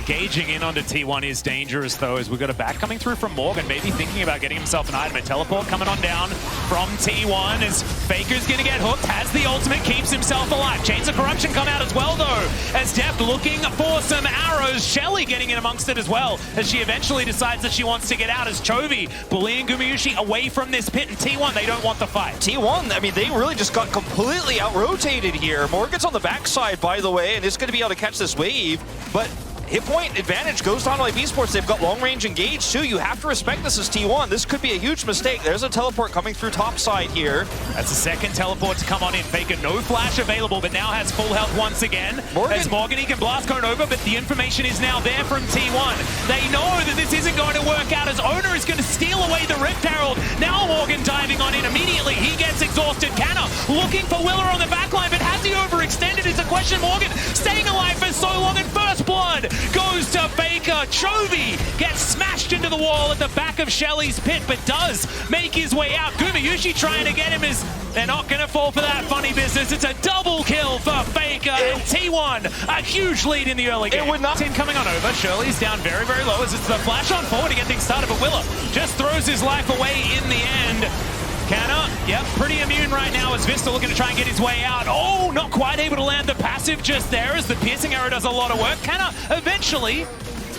engaging in onto T1 is dangerous, though, as we've got a back coming through from Morgan, maybe thinking about getting himself an item. A teleport coming on down from T1 as Faker's going to get hooked, has the ultimate, keeps himself alive. Chains of Corruption come out as well, though, as Deft looking for some arrows. HLE getting in amongst it as well, as she eventually decides that she wants to get out, as Chovy bullying Gumayusi away from this pit, and T1, they don't want the fight. T1, I mean, they really just got completely out-rotated here. Morgan's on the backside, by the way, and is going to be able to catch this wave, but hit point advantage goes to Honolulu Esports. They've got long range engaged too. You have to respect this as T1. This could be a huge mistake. There's a teleport coming through top side here. That's the second teleport to come on in. Faker, no flash available, but now has full health once again. As Morgan, he can blast cone over, but the information is now there from T1. They know that this isn't going to work out, as Oner is going to steal away the Rift Herald. Now Morgan diving on in immediately. He gets exhausted. Canna looking for Willer on the backline, but has he overextended is the question. Morgan staying alive for so long, and first blood goes to Faker. Chovy gets smashed into the wall at the back of HLE's pit, but does make his way out. Gumayusi trying to get him, as they're not going to fall for that funny business. It's a double kill for Faker, and T1 a huge lead in the early game. It would not. Coming on over. Shirley's down very, very low, as it's the flash on forward to get things started, but Willer just throws his life away in the end. Canna, yep, pretty immune right now, as Vista looking to try and get his way out. Oh, not quite able to land the passive just there, as the piercing arrow does a lot of work. Canna eventually,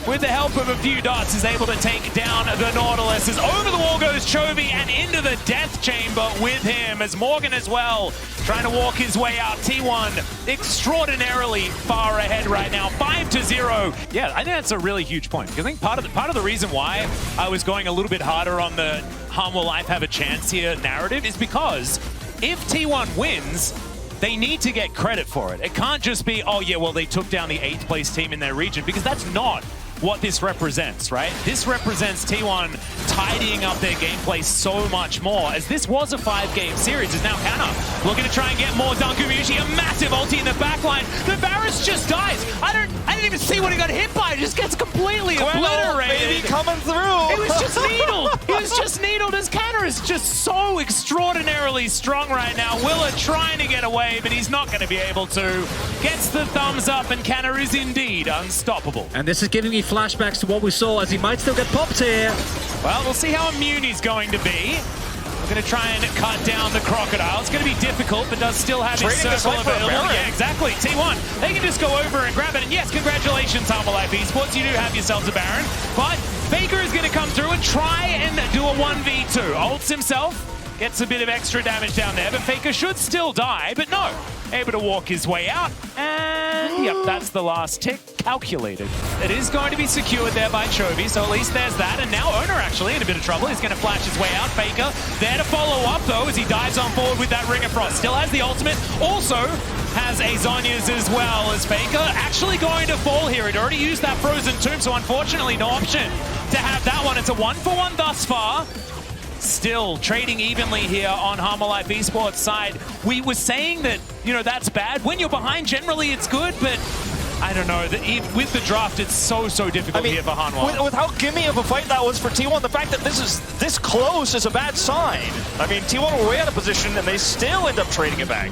with the help of a few dots, is able to take down the Nautilus, as over the wall goes Chovy and into the death chamber with him, as Morgan as well trying to walk his way out. T1 extraordinarily far ahead right now, 5-0. Yeah, I think that's a really huge point, because I think part of the reason why I was going a little bit harder on the Will Life have a chance here narrative is because if T1 wins, they need to get credit for it. It can't just be, oh yeah, well they took down the 8th place team in their region, because that's not what this represents, right? This represents T1 tidying up their gameplay so much more, as this was a 5-game series, as now Canna looking to try and get more done. Gumayusi, a massive ulti in the backline. The Varus just dies. I didn't even see what he got hit by. It just gets completely obliterated. Baby coming through. It was just needled. He was just needled, as Canna is just so extraordinarily strong right now. Willer trying to get away, but he's not going to be able to. Gets the thumbs up, and Canna is indeed unstoppable. And this is giving me flashbacks to what we saw, as he might still get popped here. Well, we'll see how immune he's going to be. We're going to try and cut down the Crocodile. It's going to be difficult, but does still have his circle available. Yeah, exactly. T1, they can just go over and grab it. And yes, congratulations, Humble Life Esports. You do have yourselves a Baron. But Faker is going to come through and try and do a 1v2. Ults himself. Gets a bit of extra damage down there, but Faker should still die, but no. Able to walk his way out, and yep, that's the last tick. Calculated. It is going to be secured there by Chovy, so at least there's that. And now Oner actually in a bit of trouble. He's going to flash his way out. Faker there to follow up, though, as he dives on forward with that Ring of Frost. Still has the ultimate. Also has a Zhonya's as well, as Faker actually going to fall here. He'd already used that Frozen Tomb, so unfortunately no option to have that one. It's a 1-for-1 thus far. Still trading evenly here on Humble Life Esports side. We were saying that, you know, that's bad. When you're behind, generally it's good, but I don't know. With the draft, it's so difficult here for Hanwha. With how gimme of a fight that was for T1, the fact that this is this close is a bad sign. I mean, T1 were way out of position, and they still end up trading it back.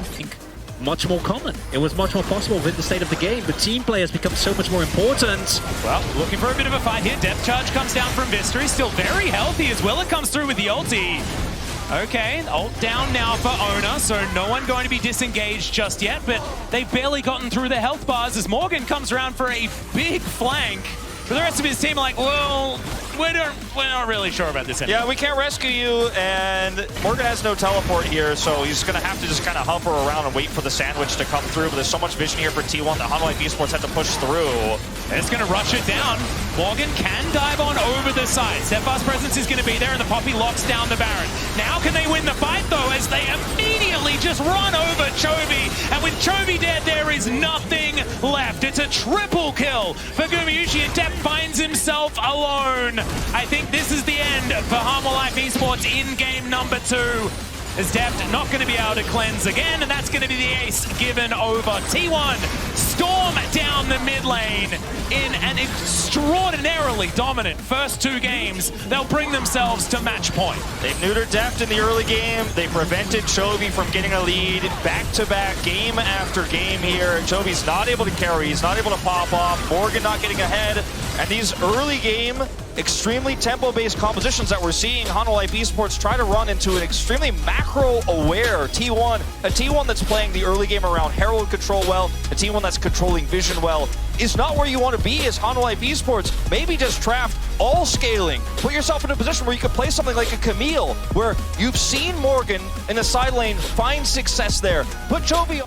Much more common. It was much more possible with the state of the game. The team play has become so much more important. Well, looking for a bit of a fight here. Depth charge comes down from Vista. He's still very healthy as well. It comes through with the ulti. Okay, ult down now for Oner, so no one going to be disengaged just yet, but they've barely gotten through the health bars as Morgan comes around for a big flank. For the rest of his team, like, well, we're not really sure about this anymore. Yeah, we can't rescue you, and Morgan has no teleport here, so he's going to have to just kind of hover around and wait for the sandwich to come through. But there's so much vision here for T1 that Hanwha Esports had to push through. And it's going to rush it down. Morgan can dive on over the side. Steadfast presence is going to be there, and the Poppy locks down the Baron. Now can they win the fight, though, as they immediately just run over Chovy. And with Chovy dead, there is nothing left. It's a triple kill for Gumayusi, and Deft finds himself alone. I think this is the end for Humble Life Esports in game number 2. As Deft not going to be able to cleanse again, and that's going to be the ace given over. T1 storm down down the mid lane in an extraordinarily dominant first 2 games. They'll bring themselves to match point. They've neutered Deft in the early game. They prevented Chovy from getting a lead back-to-back, game after game here. Chovy's not able to carry. He's not able to pop off. Morgan not getting ahead. And these early game, extremely tempo-based compositions that we're seeing Hanwha Esports try to run into an extremely macro-aware T1. A T1 that's playing the early game around Herald control well, a T1 that's controlling vision well, is not where you want to be as Hanwha Esports. Maybe just draft all scaling. Put yourself in a position where you could play something like a Camille, where you've seen Morgan in the side lane find success there. Put Chovy